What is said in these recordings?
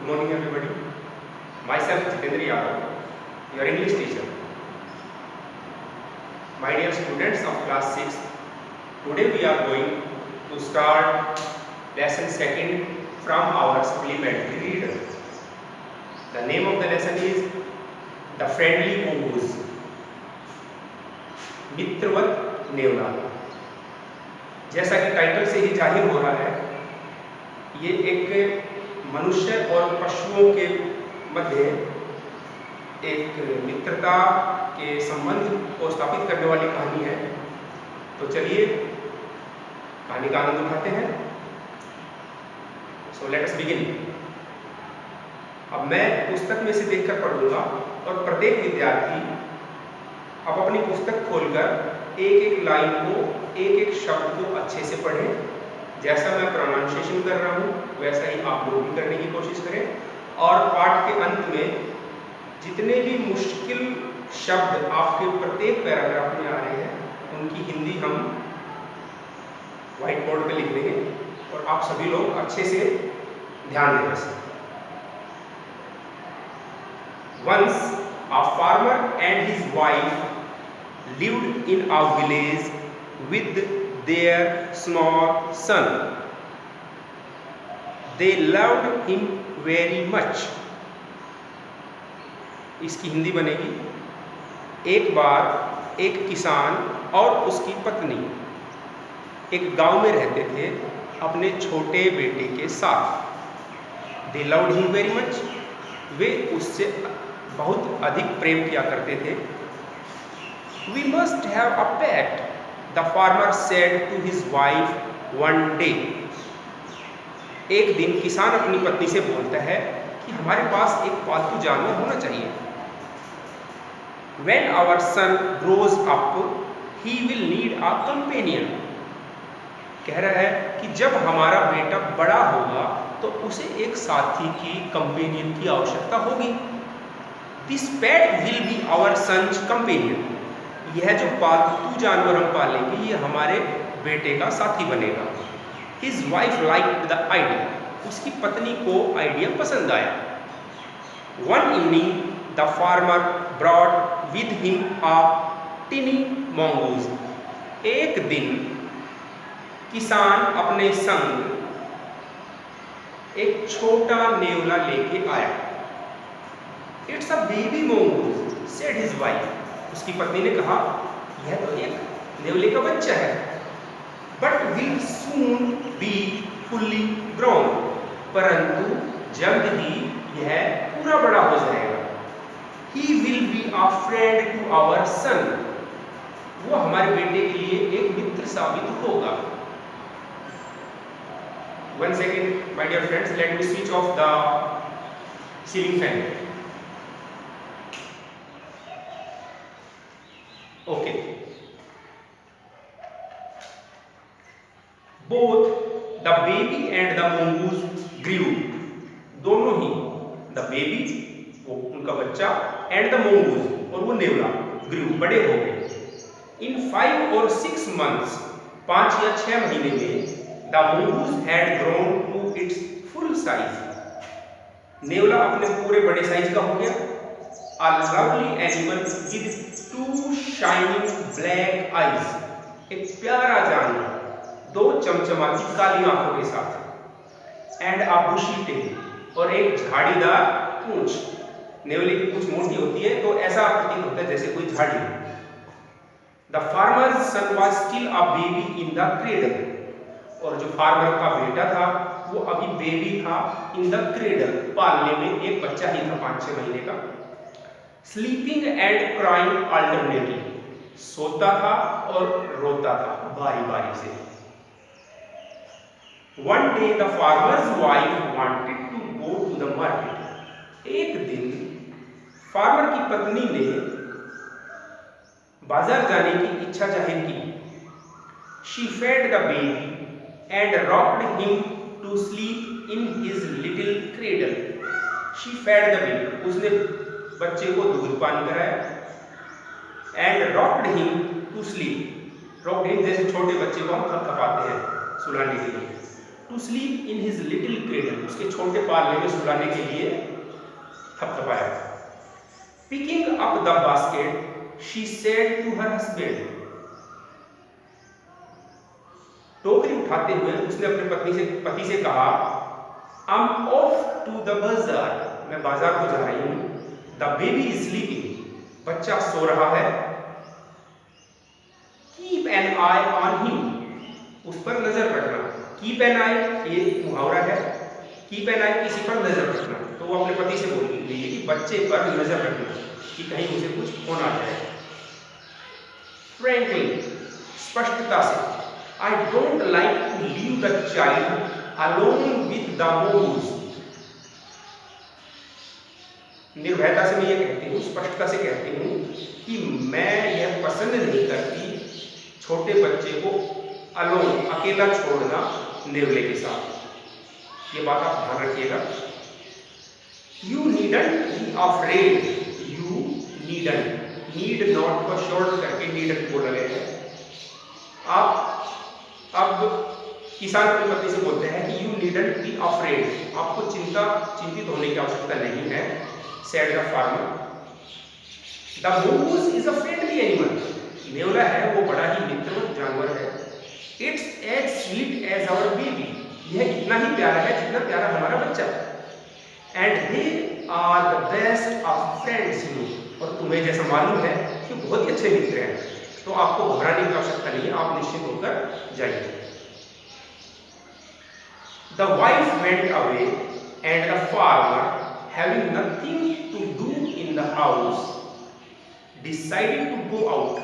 Good morning, everybody. Myself, Jitendra Yadav, your English teacher. My dear students of class 6, today we are going to start lesson 2nd from our supplementary reader. The name of the lesson is The Friendly Mongoose. मित्रवत नेवला। जैसा कि title से ही जाहिर हो रहा है, ये एक मनुष्य और पशुओं के मध्य एक मित्रता के संबंध को स्थापित करने वाली कहानी है। तो चलिए कहानी का आनंद उठाते हैं। So let us begin. अब मैं पुस्तक में से देखकर पढ़ूंगा और प्रत्येक विद्यार्थी अब अपनी पुस्तक खोलकर एक एक लाइन को, एक एक शब्द को अच्छे से पढ़ें। जैसा मैं प्रोनाउंसिएशन कर रहा हूँ वैसा ही आप लोग भी करने की कोशिश करें। और पाठ के अंत में जितने भी मुश्किल शब्द आपके प्रत्येक पैराग्राफ में आ रहे हैं उनकी हिंदी हम व्हाइट बोर्ड पे लिख देंगे और आप सभी लोग अच्छे से ध्यान दें। Once a farmer and his wife lived in a village with their small son. They loved him very much. इसकी हिंदी बनेगी, एक बार एक किसान और उसकी पत्नी एक गांव में रहते थे अपने छोटे बेटे के साथ। They loved him very much. वे उससे बहुत अधिक प्रेम किया करते थे। We must have a pet, the farmer said to his wife one day. एक दिन किसान अपनी पत्नी से बोलता है कि हमारे पास एक पालतू जानवर होना चाहिए। When our son grows up, he will need a companion. कह रहा है कि जब हमारा बेटा बड़ा होगा तो उसे एक साथी की, कंपेनियन की आवश्यकता होगी। This pet will be our son's companion. यह जो पालतू जानवर हम पालेंगे ये हमारे बेटे का साथी बनेगा। His wife liked the idea. उसकी पत्नी को आइडिया पसंद आया। One evening, the farmer brought with him a tiny mongoose. एक दिन किसान अपने संग एक छोटा नेवला लेके आया। It's a baby mongoose, said his wife. उसकी पत्नी ने कहा, यह तो एक नेवले का बच्चा है, but will soon be fully grown. परंतु जल्द ही यह पूरा बड़ा हो जाएगा। He will be a friend to our son. वो हमारे बेटे के लिए एक मित्र साबित होगा। One second, my dear friends, let me switch off the ceiling fan. Okay. Both the baby and the mongoose grew. दोनों ही the baby वो उनका बच्चा and the mongoose और वो नेवला grew बड़े हो गए। In 5 or 6 months 5 या 6 महीने में the mongoose had grown to its full size. नेवला अपने पूरे बड़े साइज का हो गया। A lovely animal with 2 shining black eyes. एक प्यारा जानवर, 2 चमचमाती काली आंखों के साथ। And a bushy tail. और एक झाड़ीदार पूंछ। नेवले की पूंछ मोटी होती है तो ऐसा प्रतीत होता है जैसे कोई झाड़ी। The farmer's son was still a baby in the cradle. और जो फार्मर का बेटा था वो अभी बेबी था इन द क्रेडल, पालने में एक बच्चा ही था 5-6 महीने का। स्लीपिंग एंड क्राइंग अल्टरनेटली, सोता था और रोता था बारी बारी से। One day the farmer's wife wanted to go to the market. एक दिन फार्मर की पत्नी ने बाजार जाने की इच्छा जाहिर की। She fed the baby and rocked him to sleep in his little cradle. She fed the baby. उसने बच्चे को दूध पान कराया। And rocked him to sleep. Rocked him जैसे छोटे बच्चे को हम थपथपाते हैं सुलाने के लिए। To sleep in his little cradle, उसके छोटे पालने में सुलाने के लिए थपथपाया। Picking up the basket she said to her husband, टोकरी उठाते हुए उसने अपने पति से कहा, I am off to the bazaar, मैं बाजार को जा रही हूं। द बेबी इज स्लीपिंग, बच्चा सो रहा है। Keep an I on him, उस पर नजर रखना। कीप एन आई एक मुहावरा है, कीप एन आई किसी पर नजर रखना, तो वो अपने पति से बोल रही है कि बच्चे पर नजर रखना कि कहीं उसे कुछ होना जाए। फ्रैंकली, स्पष्टता से, I don't like to leave the child alone with the moles, निर्भयता से मैं ये कहती हूँ, स्पष्टता से कहती हूँ कि मैं यह पसंद नहीं करती छोटे बच्चे को अलोन, अकेला छोड़ना नेवले के साथ। ये बात आप ध्यान रखिएगा। You needn't be afraid, you needn't, need not को शॉर्ट करके needn't बोला गया है। आप अब किसान अपनी पत्नी से बोलते हैं कि यू नीडंट बी अफ्रेड, आपको चिंतित होने की आवश्यकता नहीं है। Said the farmer. The mongoose is a friendly animal, नेवला है वो बड़ा ही मित्रवत जानवर है। It's as sweet as our baby, यह इतना ही प्यारा है जितना प्यारा हमारा बच्चा। And they are the best of friends you, और तुम्हें जैसा मालूम है कि बहुत ही अच्छे मित्र हैं, तो आपको घबराने की आवश्यकता नहीं है, आप निश्चित होकर जाइए। The wife went away and the farmer, having nothing to do in the house, decided to go out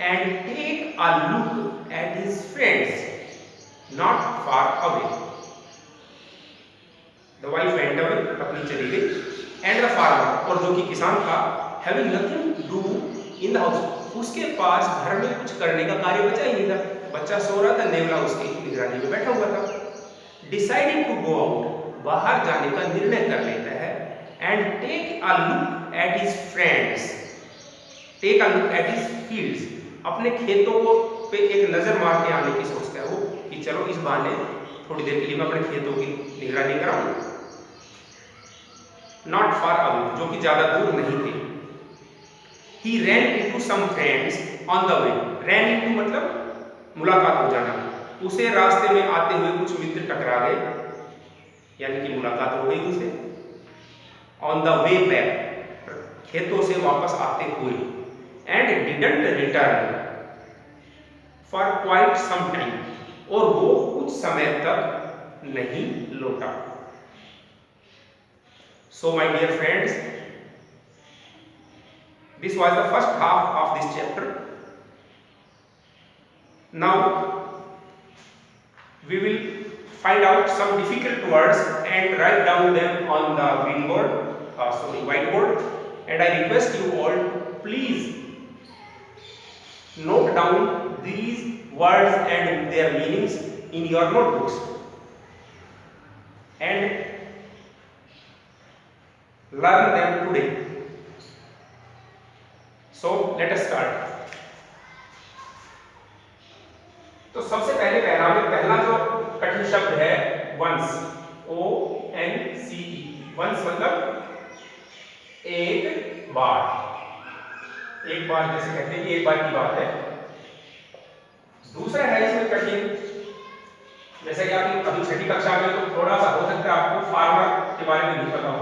and take a look at his friends not far away. The wife went away, पत्नी चली गई, and the farmer, और जो कि किसान था, having nothing to do in the house, उसके पास घर में कुछ करने का कार्य बचा ही नहीं था, बच्चा सो रहा था, नेवला उसकी निगरानी में बैठा हुआ था। डिसाइडिंग टू गो आउट, बाहर जाने का निर्णय कर लेता है। And take a look at his friends, take a look at his fields, अपने खेतों को पे एक नजर मार के आने की सोचता है वो कि चलो इस बहाने थोड़ी देर के लिए मैं अपने खेतों की निगरानी कराऊं। नॉट फार अवे, जो कि ज्यादा दूर नहीं थे। He ran into some friends on the way, ran into मतलब मुलाकात हो जाना, उसे रास्ते में आते हुए कुछ मित्र टकरा गए, यानी कि मुलाकात हो गई उसे। ऑन द वे बैक, खेतों से वापस आते हुए। And didn't return for quite some time, और वो कुछ समय तक नहीं लौटा। So my dear friends, this was the first half of this chapter. Now we will find out some difficult words and write down them on the whiteboard, and I request you all to please note down these words and their meanings in your notebooks and learn them today. So let us start. तो सबसे पहले paragraph में पहला जो कठिन शब्द है once, ONCE, once मतलब एक बार, एक बार जैसे कहते हैं कि एक बार की बात है। दूसरा है इसमें कठिन, जैसे कि आप अभी छठी कक्षा में तो थोड़ा सा हो सकता है आपको फार्मर के बारे में नहीं पता हो,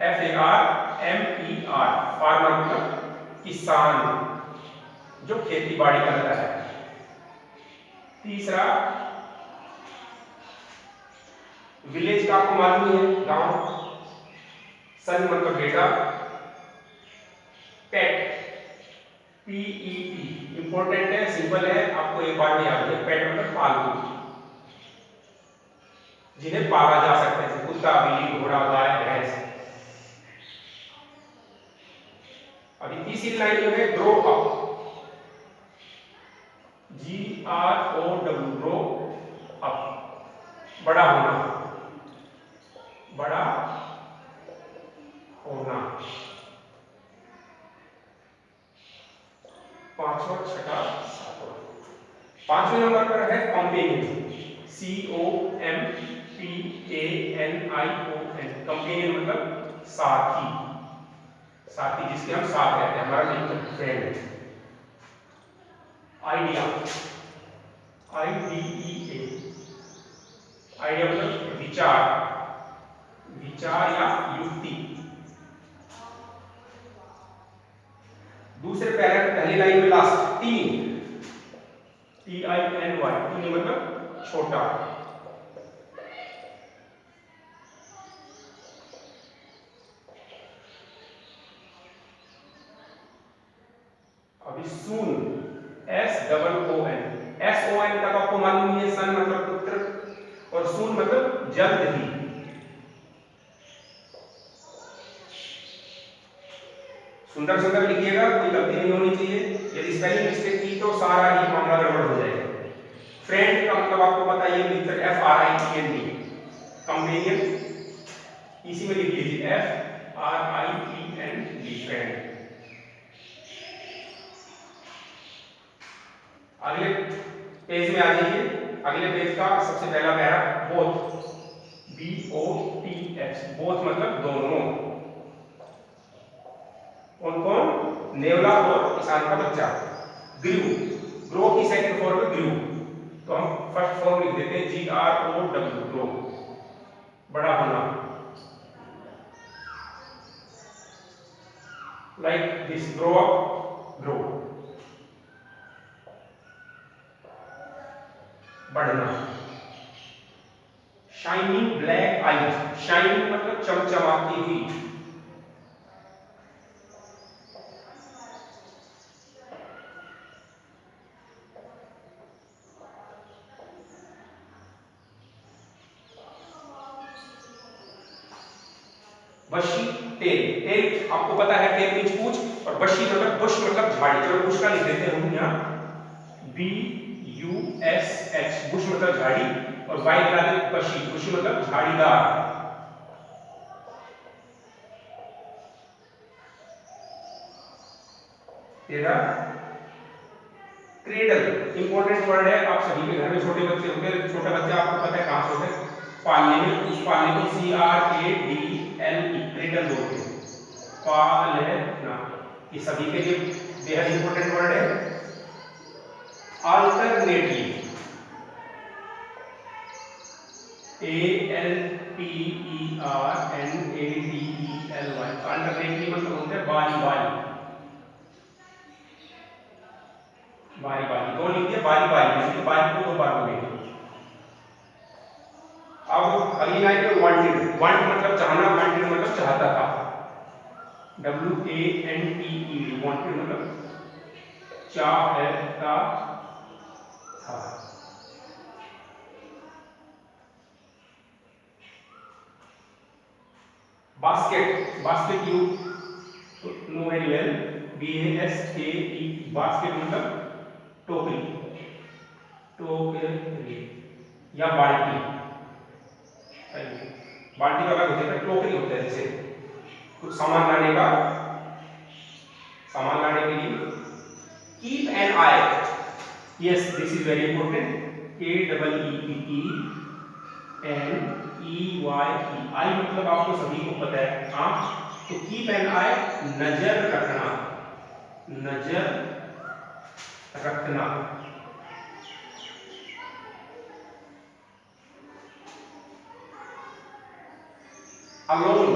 FARMER, फार्मर मतलब किसान जो खेती बाड़ी करता है। तीसरा विलेज का आपको मालूम है, गांव। सन मतलब बेटा। पेट, PET, इंपॉर्टेंट है, सिंपल है, आपको एक बार में याद है। पेट मतलब पालतू, जिन्हें पाला जा सकता है, कुत्ता, बिल्ली, घोड़ा, गाय, भैंस। अभी तीसरी लाइन जो है grow up, GROW, grow up, बड़ा होना, बड़ा होना। पांचवा, छठा, सातवां। पांचवें नंबर पर है कंपेनियन, COMPANION, कंपेनियन मतलब साथी, साथी जिसके हम साथ रहते हैं, हमारा मित्र, फ्रेंड। आइडिया, IDEA, आइडिया मतलब विचार, विचार या युक्ति। दूसरे पहली लाइन में लास्ट टीन, TINY, टीन मतलब छोटा। अभी सून, SOON, SON तक आपको मालूम है, सन मतलब पुत्र और सून मतलब जल्द ही। सुंदर सुंदर लिखिएगा, कोई गलती नहीं होनी चाहिए। यदि स्पेलिंग मिस्टेक की तो सारा ही मामला गड़बड़ हो जाएगा। फ्रेंड का मतलब आपको पता है, मित्र, FRIEND, कंपेनियन इसी में लिख लीजिए, FRIEND, फ्रेंड। अगले पेज में आ जाइए। अगले पेज का सबसे पहला पैरा बोथ, BOTH, बोथ मतलब दोनों। कौन कौन? नेवला और किसान का बच्चा। ग्रू, ग्रो की सेकंड फॉर्म है ग्रू, तो हम फर्स्ट फॉर्म लिख देते हैं GROW, ग्रो, बड़ा होना। Like this, grow up, grow, बढ़ना। शाइनिंग ब्लैक आइज, शाइनिंग मतलब चमचमाती हुई। बशी टेल, टेल आपको पता है, टेल मींस पूंछ, और बशी मतलब बुश मतलब झाड़ी। चलो बुश का लिख देते हैं हम यहाँ, BUSH, बुश मतलब झाड़ी, और वाई लगा दें बशी, बुशी मतलब झाड़ीदार। तेरा क्रेडल, इंपॉर्टेंट वर्ड है, आप सभी के घर में छोटे बच्चे होते हैं, छोटा बच्चा आपको पता है कहां से होता है, पालने में, उस पालने को CRADLE, क्रेडल बोलते हैं, पालना। ये सभी के लिए बेहद इंपॉर्टेंट वर्ड है। अल्टरनेटिव, ALTERNATELY, अल्टरनेटिव मतलब होता है बारी बारी, बारी बारी, दो लिख दिया, बारी बारी, इसलिए बारी को दो बार बोलेंगे। अब अगली लाइन में वांटेड, वांट मतलब चाहना, वांटेड मतलब चाहता था, WANTED, वांटेड मतलब चाहता था। Basket, basket you know very well, BASKET, basket मतलब टोकरी, टोकरी या बाल्टी। बाल्टी का अलग होता है, टोकरी होता है, जैसे कुछ सामान लाने का, सामान लाने के लिए। Keep an I, yes this is very important, KEEPNEY, आई मतलब आपको सभी को पता है आंख, तो कीप एन आई नजर रखना, नजर रखना। अलोन,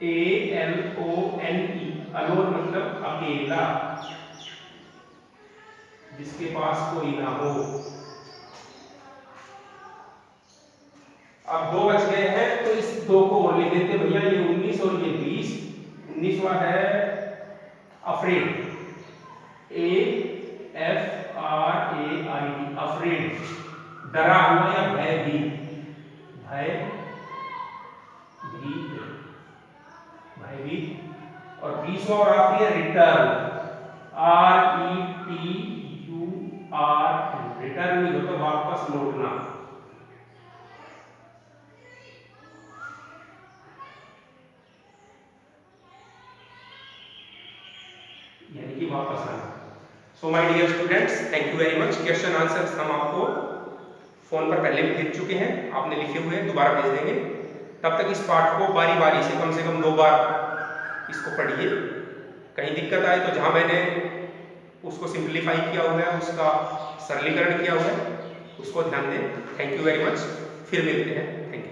ALONE, अलोन मतलब अकेला, जिसके पास कोई ना हो। अब दो बच गए हैं, तो इस दो को और लिख देते भैया, ये 19 और ये 20। 19वां है अफ्रेड, AFRAID, अफ्रेड, डरा हुआ या भयभीत, भयभीत। और 20वां और आखिरी है रिटर्न, RETURN, रिटर्न नहीं होता, वापस लौटना। यानी कि वापस आना। So my dear students, thank you very much. Question answers हम आपको फ़ोन पर पहले भी भेज चुके हैं, आपने लिखे हुए हैं, दोबारा भेज देंगे। तब तक इस पाठ को बारी बारी से कम 2 बार इसको पढ़िए। कहीं दिक्कत आए तो जहाँ मैंने उसको सिंप्लीफाई किया हुआ है, उसका सरलीकरण किया हुआ है, उसको ध्यान दें। Thank you very much. फिर मिलते हैं। Thank you.